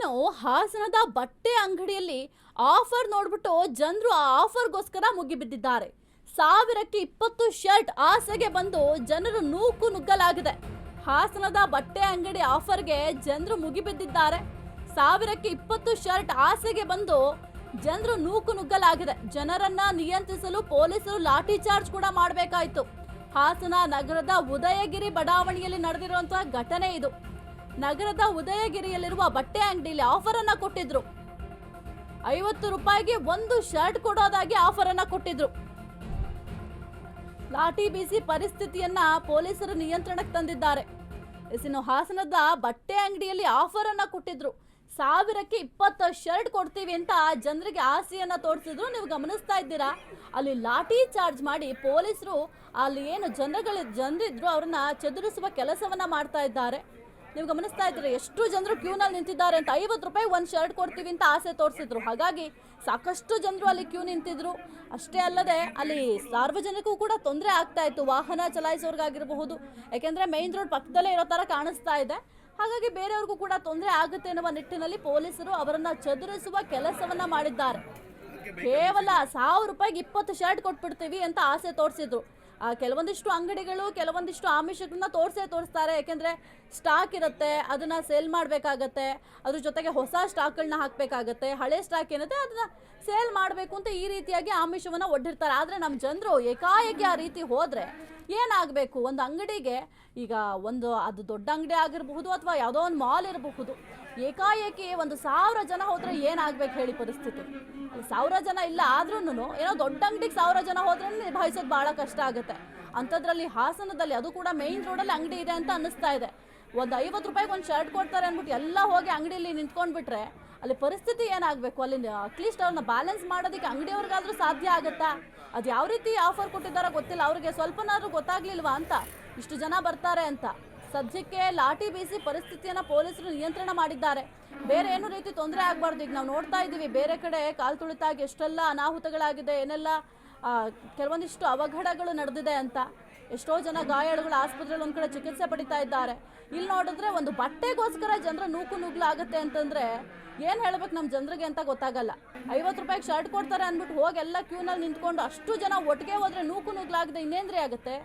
ಇನ್ನು ಹಾಸನದ ಬಟ್ಟೆ ಅಂಗಡಿಯಲ್ಲಿ ಆಫರ್ ನೋಡ್ಬಿಟ್ಟು ಜನರು ಆ ಆಫರ್ಗೋಸ್ಕರ ಮುಗಿಬಿದ್ದಿದ್ದಾರೆ. 1000ಕ್ಕೆ 20 ಶರ್ಟ್ ಆಸೆಗೆ ಬಂದು ಜನರು ನೂಕು ನುಗ್ಗಲಾಗಿದೆ. ಹಾಸನದ ಬಟ್ಟೆ ಅಂಗಡಿ ಆಫರ್ಗೆ ಜನರು ಮುಗಿಬಿದ್ದಿದ್ದಾರೆ. 1000ಕ್ಕೆ 20 ಶರ್ಟ್ ಆಸೆಗೆ ಬಂದು ಜನರು ನೂಕು ನುಗ್ಗಲಾಗಿದೆ. ಜನರನ್ನ ನಿಯಂತ್ರಿಸಲು ಪೊಲೀಸರು ಲಾಠಿ ಚಾರ್ಜ್ ಕೂಡ ಮಾಡಬೇಕಾಯಿತು. ಹಾಸನ ನಗರದ ಉದಯಗಿರಿ ಬಡಾವಣೆಯಲ್ಲಿ ನಡೆದಿರುವಂತಹ ಘಟನೆ ಇದು. ನಗರದ ಉದಯಗಿರಿಯಲ್ಲಿರುವ ಬಟ್ಟೆ ಅಂಗಡಿಯಲ್ಲಿ ಆಫರ್ ಅನ್ನ ಕೊಟ್ಟಿದ್ರು. 50 ರೂಪಾಯಿಗೆ ಒಂದು ಶರ್ಟ್ ಕೊಡೋದಾಗಿ ಆಫರ್ ಅನ್ನ ಕೊಟ್ಟಿದ್ರು. ಲಾಠಿ ಬೀಸಿ ಪರಿಸ್ಥಿತಿಯನ್ನ ಪೊಲೀಸರು ನಿಯಂತ್ರಣಕ್ಕೆ ತಂದಿದ್ದಾರೆ. ಇನ್ನು ಹಾಸನದ ಬಟ್ಟೆ ಅಂಗಡಿಯಲ್ಲಿ ಆಫರ್ ಅನ್ನ ಕೊಟ್ಟಿದ್ರು. 1000ಕ್ಕೆ 20 ಶರ್ಟ್ ಕೊಡ್ತೀವಿ ಅಂತ ಜನರಿಗೆ ಆಸೆಯನ್ನ ತೋರಿಸಿದ್ರು. ನೀವು ಗಮನಿಸ್ತಾ ಇದ್ದೀರಾ, ಅಲ್ಲಿ ಲಾಠಿ ಚಾರ್ಜ್ ಮಾಡಿ ಪೊಲೀಸರು ಅಲ್ಲಿ ಏನು ಜನರಿದ್ರು ಅವ್ರನ್ನ ಚದುರಿಸುವ ಕೆಲಸವನ್ನ ಮಾಡ್ತಾ ಇದ್ದಾರೆ. ನೀವು ಗಮನಿಸ್ತಾ ಇದ್ದೀರಾ ಎಷ್ಟು ಜನರು ಕ್ಯೂನಲ್ಲಿ ನಿಂತಿದ್ದಾರೆ ಅಂತ. 50 ರೂಪಾಯಿ ಒಂದು ಶರ್ಟ್ ಕೊಡ್ತೀವಿ ಅಂತ ಆಸೆ ತೋರಿಸಿದ್ರು. ಹಾಗಾಗಿ ಸಾಕಷ್ಟು ಜನರು ಅಲ್ಲಿ ಕ್ಯೂ ನಿಂತಿದ್ರು. ಅಷ್ಟೇ ಅಲ್ಲದೆ ಅಲ್ಲಿ ಸಾರ್ವಜನಿಕರು ಕೂಡ ತೊಂದರೆ ಆಗ್ತಾ ಇತ್ತು, ವಾಹನ ಚಲಾಯಿಸೋರ್ಗಾಗಿರಬಹುದು. ಯಾಕೆಂದ್ರೆ ಮೇನ್ ರೋಡ್ ಪಕ್ಕದಲ್ಲೇ ಇರೋ ತರ ಕಾಣಿಸ್ತಾ ಇದೆ. ಹಾಗಾಗಿ ಬೇರೆಯವ್ರಿಗೂ ಕೂಡ ತೊಂದರೆ ಆಗುತ್ತೆ ಎನ್ನುವ ನಿಟ್ಟಿನಲ್ಲಿ ಪೊಲೀಸರು ಅವರನ್ನ ಚದುರಿಸುವ ಕೆಲಸವನ್ನ ಮಾಡಿದ್ದಾರೆ. ಕೇವಲ 1000 ರೂಪಾಯಿಗೆ 20 ಶರ್ಟ್ ಕೊಟ್ಬಿಡ್ತೀವಿ ಅಂತ ಆಸೆ ತೋರಿಸಿದ್ರು. ಕೆಲವೊಂದಿಷ್ಟು ಅಂಗಡಿಗಳು ಕೆಲವೊಂದಿಷ್ಟು ಆಮಿಷಗಳನ್ನ ತೋರಿಸ್ತಾರೆ. ಯಾಕೆಂದರೆ ಸ್ಟಾಕ್ ಇರುತ್ತೆ, ಅದನ್ನು ಸೇಲ್ ಮಾಡಬೇಕಾಗತ್ತೆ. ಅದ್ರ ಜೊತೆಗೆ ಹೊಸ ಸ್ಟಾಕ್ಗಳನ್ನ ಹಾಕಬೇಕಾಗತ್ತೆ. ಹಳೆ ಸ್ಟಾಕ್ ಏನಿದೆ ಅದನ್ನು ಸೇಲ್ ಮಾಡಬೇಕು ಅಂತ ಈ ರೀತಿಯಾಗಿ ಆಮಿಷವನ್ನು ಒಡ್ಡಿರ್ತಾರೆ. ಆದರೆ ನಮ್ಮ ಜನರು ಏಕಾಏಕಿ ಆ ರೀತಿ ಹೋದರೆ ಏನಾಗಬೇಕು? ಒಂದು ಅಂಗಡಿಗೆ ಈಗ ಅದು ದೊಡ್ಡ ಅಂಗಡಿ ಆಗಿರಬಹುದು ಅಥವಾ ಯಾವುದೋ ಒಂದು ಮಾಲ್ ಇರಬಹುದು, ಏಕಾಏಕಿ 1000 ಜನ ಹೋದರೆ ಏನಾಗಬೇಕು ಹೇಳಿ ಪರಿಸ್ಥಿತಿ? 1000 ಜನ ಇಲ್ಲ ಆದ್ರೂ ಏನೋ ದೊಡ್ಡ ಅಂಗಡಿಗೆ 1000 ಜನ ಹೋದ್ರೆ ನಿಭಾಯಿಸೋದು ಭಾಳ ಕಷ್ಟ ಆಗುತ್ತೆ. ಅಂಥದ್ರಲ್ಲಿ ಹಾಸನದಲ್ಲಿ ಅದು ಕೂಡ ಮೇನ್ ರೋಡಲ್ಲಿ ಅಂಗಡಿ ಇದೆ ಅಂತ ಅನ್ನಿಸ್ತಾ ಇದೆ. 50 ರೂಪಾಯಿಗೆ ಒಂದು ಶರ್ಟ್ ಕೊಡ್ತಾರೆ ಅಂದ್ಬಿಟ್ಟು ಎಲ್ಲ ಹೋಗಿ ಅಂಗಡಿಯಲ್ಲಿ ನಿಂತ್ಕೊಂಡ್ಬಿಟ್ರೆ ಅಲ್ಲಿ ಪರಿಸ್ಥಿತಿ ಏನಾಗಬೇಕು? ಅಲ್ಲಿ ಅಟ್ಲೀಸ್ಟ್ ಅವ್ರನ್ನ ಬ್ಯಾಲೆನ್ಸ್ ಮಾಡೋದಕ್ಕೆ ಅಂಗಡಿಯವ್ರಿಗಾದ್ರೂ ಸಾಧ್ಯ ಆಗುತ್ತಾ? ಅದು ಯಾವ ರೀತಿ ಆಫರ್ ಕೊಟ್ಟಿದ್ದಾರೋ ಗೊತ್ತಿಲ್ಲ. ಅವ್ರಿಗೆ ಸ್ವಲ್ಪನಾದ್ರೂ ಗೊತ್ತಾಗ್ಲಿಲ್ವಾ ಅಂತ ಇಷ್ಟು ಜನ ಬರ್ತಾರೆ ಅಂತ. ಸದ್ಯಕ್ಕೆ ಲಾಠಿ ಬೀಸಿ ಪರಿಸ್ಥಿತಿಯನ್ನು ಪೊಲೀಸರು ನಿಯಂತ್ರಣ ಮಾಡಿದ್ದಾರೆ. ಬೇರೆ ಏನು ರೀತಿ ತೊಂದರೆ ಆಗಬಾರ್ದು. ಈಗ ನಾವು ನೋಡ್ತಾ ಇದ್ದೀವಿ ಬೇರೆ ಕಡೆ ಕಾಲು ತುಳಿತಾಗಿ ಎಷ್ಟೆಲ್ಲ ಅನಾಹುತಗಳಾಗಿದೆ, ಏನೆಲ್ಲ ಕೆಲವೊಂದಿಷ್ಟು ಅವಘಡಗಳು ನಡೆದಿದೆ ಅಂತ. ಎಷ್ಟೋ ಜನ ಗಾಯಾಳುಗಳು ಆಸ್ಪತ್ರೆಯಲ್ಲಿ ಒಂದು ಕಡೆ ಚಿಕಿತ್ಸೆ ಪಡಿತಾ ಇದ್ದಾರೆ. ಇಲ್ಲಿ ನೋಡಿದ್ರೆ ಒಂದು ಬಟ್ಟೆಗೋಸ್ಕರ ಜನರ ನೂಕು ನುಗ್ಲಾಗುತ್ತೆ ಅಂತಂದ್ರೆ ಏನು ಹೇಳ್ಬೇಕು ನಮ್ಮ ಜನರಿಗೆ ಅಂತ ಗೊತ್ತಾಗಲ್ಲ. 50 ರೂಪಾಯಿಗೆ ಶರ್ಟ್ ಕೊಡ್ತಾರೆ ಅಂದ್ಬಿಟ್ಟು ಹೋಗಿ ಎಲ್ಲ ಕ್ಯೂನಲ್ಲಿ ನಿಂತ್ಕೊಂಡು ಅಷ್ಟು ಜನ ಒಟ್ಟಿಗೆ ಹೋದ್ರೆ ನೂಕು ನುಗ್ಲಾಗದೆ ಇನ್ನೇನ್ರಿ ಆಗುತ್ತೆ?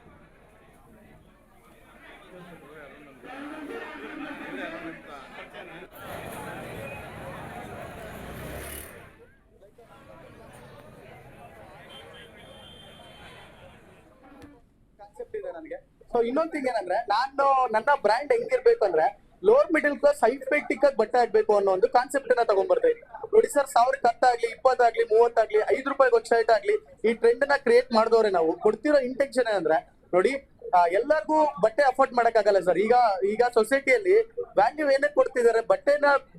ಸೊ ಇನ್ನೊಂದ್ ಥಿಂಗ್ ಏನಂದ್ರೆ, ನನ್ನ ಬ್ರ್ಯಾಂಡ್ ಹೆಂಗಿರ್ಬೇಕು ಅಂದ್ರೆ ಲೋವರ್ ಮಿಡಲ್ ಕ್ಲಾಸ್ ಹೈಫೈಟಿಕ್ ಆಗಿ ಬಟ್ಟೆ ಆಗ್ಬೇಕು ಅನ್ನೋ ಒಂದು ಕಾನ್ಸೆಪ್ಟ್ ಅನ್ನ ತಗೊಂಡ್ಬರ್ತೀವಿ. ನೋಡಿ ಸರ್, 1000ಕ್ಕೆ 10 ಆಗ್ಲಿ 20 ಆಗ್ಲಿ 30 ಆಗ್ಲಿ 5 ರೂಪಾಯಿಗೆ ಒಂದು ಶರ್ಟ್ ಆಗ್ಲಿ, ಈ ಟ್ರೆಂಡ್ ನ ಕ್ರಿಯೇಟ್ ಮಾಡಿದವ್ರೆ. ನಾವು ಕೊಡ್ತಿರೋ ಇಂಟೆನ್ಷನ್ ಏನಂದ್ರೆ, ನೋಡಿ ಎಲ್ಲರಿಗೂ ಬಟ್ಟೆ ಅಫೋರ್ಡ್ ಮಾಡಕ್ಕಾಗಲ್ಲ ಸರ್. ಈಗ ಸೊಸೈಟಿಯಲ್ಲಿ ವ್ಯಾಲ್ಯೂ ಏನಕ್ಕೆ ಕೊಡ್ತಿದ್ದಾರೆ?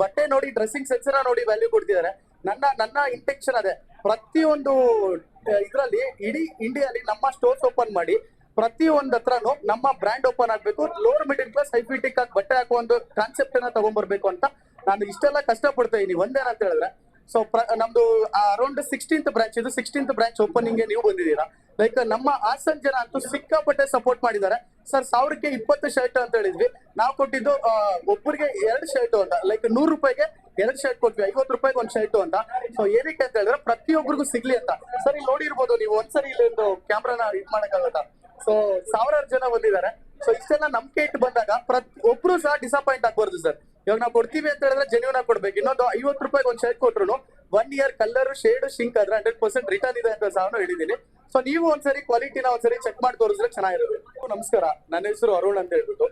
ಬಟ್ಟೆ ನೋಡಿ, ಡ್ರೆಸ್ಸಿಂಗ್ ಸೆನ್ಸ್ ನೋಡಿ ವ್ಯಾಲ್ಯೂ ಕೊಡ್ತಿದ್ದಾರೆ. ನನ್ನ ಇಂಟೆನ್ಷನ್ ಅದೇ, ಪ್ರತಿಯೊಂದು ಇದ್ರಲ್ಲಿ ಇಡೀ ಇಂಡಿಯಾಲಿ ನಮ್ಮ ಸ್ಟೋರ್ಸ್ ಓಪನ್ ಮಾಡಿ ಪ್ರತಿಯೊಂದ್ ಹತ್ರನು ನಮ್ಮ ಬ್ರ್ಯಾಂಡ್ ಓಪನ್ ಆಗ್ಬೇಕು. ಲೋವರ್ ಮಿಡಲ್ ಕ್ಲಾಸ್ ಹೈಫೈಟಿಕ್ ಆಗಿ ಬಟ್ಟೆ ಹಾಕುವ ಒಂದು ಕಾನ್ಸೆಪ್ಟ್ ಅನ್ನ ತಗೊಂಡ್ಬರ್ಬೇಕು ಅಂತ ನಾನು ಇಷ್ಟೆಲ್ಲ ಕಷ್ಟಪಡ್ತಾ ಇದೀನಿ. ಒಂದೇನಂತ ಹೇಳಿದ್ರೆ, ಸೊ ನಮ್ದು ಅರೌಂಡ್ 16th ಬ್ರಾಂಚ್ ಇದು. 16th ಬ್ರಾಂಚ್ ಓಪನಿಂಗ್ ನೀವು ಬಂದಿದ್ದೀರಾ. ಲೈಕ್ ನಮ್ಮ ಹಾಸನ್ ಜನ ಅಂತೂ ಸಿಕ್ಕಾಪಟ್ಟೆ ಸಪೋರ್ಟ್ ಮಾಡಿದ್ದಾರೆ ಸರ್. 1000ಕ್ಕೆ 20 ಶರ್ಟ್ ಅಂತ ಹೇಳಿದ್ವಿ. ನಾವು ಕೊಟ್ಟಿದ್ದು ಒಬ್ಬರಿಗೆ 2 ಶರ್ಟ್ ಅಂತ, ಲೈಕ್ 100 ರೂಪಾಯಿಗೆ 2 ಶರ್ಟ್ ಕೊಟ್ವಿ, 50 ರೂಪಾಯಿಗೆ ಒಂದು ಶರ್ಟ್ ಅಂತ. ಸೊ ಏನಕ್ಕೆ ಅಂತ ಹೇಳಿದ್ರೆ ಪ್ರತಿಯೊಬ್ಬರಿಗೂ ಸಿಗ್ಲಿ ಅಂತ. ಸರ್ ಇಲ್ಲಿ ನೋಡಿರ್ಬೋದು ನೀವು, ಒಂದ್ಸರಿ ಇಲ್ಲಿ ಒಂದು ಕ್ಯಾಮ್ರಾನ ಇದ್ ಮಾಡಕ್ಕಾಗತ್ತಾ? ಸೊ 1000 ಜನ ಬಂದಿದ್ದಾರೆ. ಸೊ ಇಷ್ಟೆಲ್ಲ ನಂಬಿಕೆ ಇಟ್ಟು ಬಂದಾಗ ಒಬ್ರು ಸಹ ಡಿಸಪಾಯಿಂಟ್ ಆಗ್ಬಾರ್ದು ಸರ್. ಇವಾಗ ನಾವು ಕೊಡ್ತೀವಿ ಅಂತ ಹೇಳಿದ್ರೆ ಜೆನ್ಯೂನ್ ಆಗಿ ಕೊಡ್ಬೇಕು. ಇನ್ನೊಂದು 50 ರೂಪಾಯಿಗೆ ಒಂದು ಶರ್ಟ್ ಕೊಟ್ರು 1 ಇಯರ್ ಕಲರ್ ಶೇಡ್ ಶಿಂಕ್ ಆದ್ರೆ 100% ರಿಟರ್ನ್ ಇದೆ ಅಂತ ಸಹ ಹೇಳಿದೀನಿ. ಸೊ ನೀವು ಒಂದ್ಸರಿ ಕ್ವಾಲಿಟಿನ ಒಂದ್ಸರಿ ಚೆಕ್ ಮಾಡಿ ತೋರಿಸಿದ್ರೆ ಚೆನ್ನಾಗಿರುತ್ತೆ. ನಮಸ್ಕಾರ, ನನ್ನ ಹೆಸರು ಅರುಣ್ ಅಂತ ಹೇಳ್ಬಿಟ್ಟು.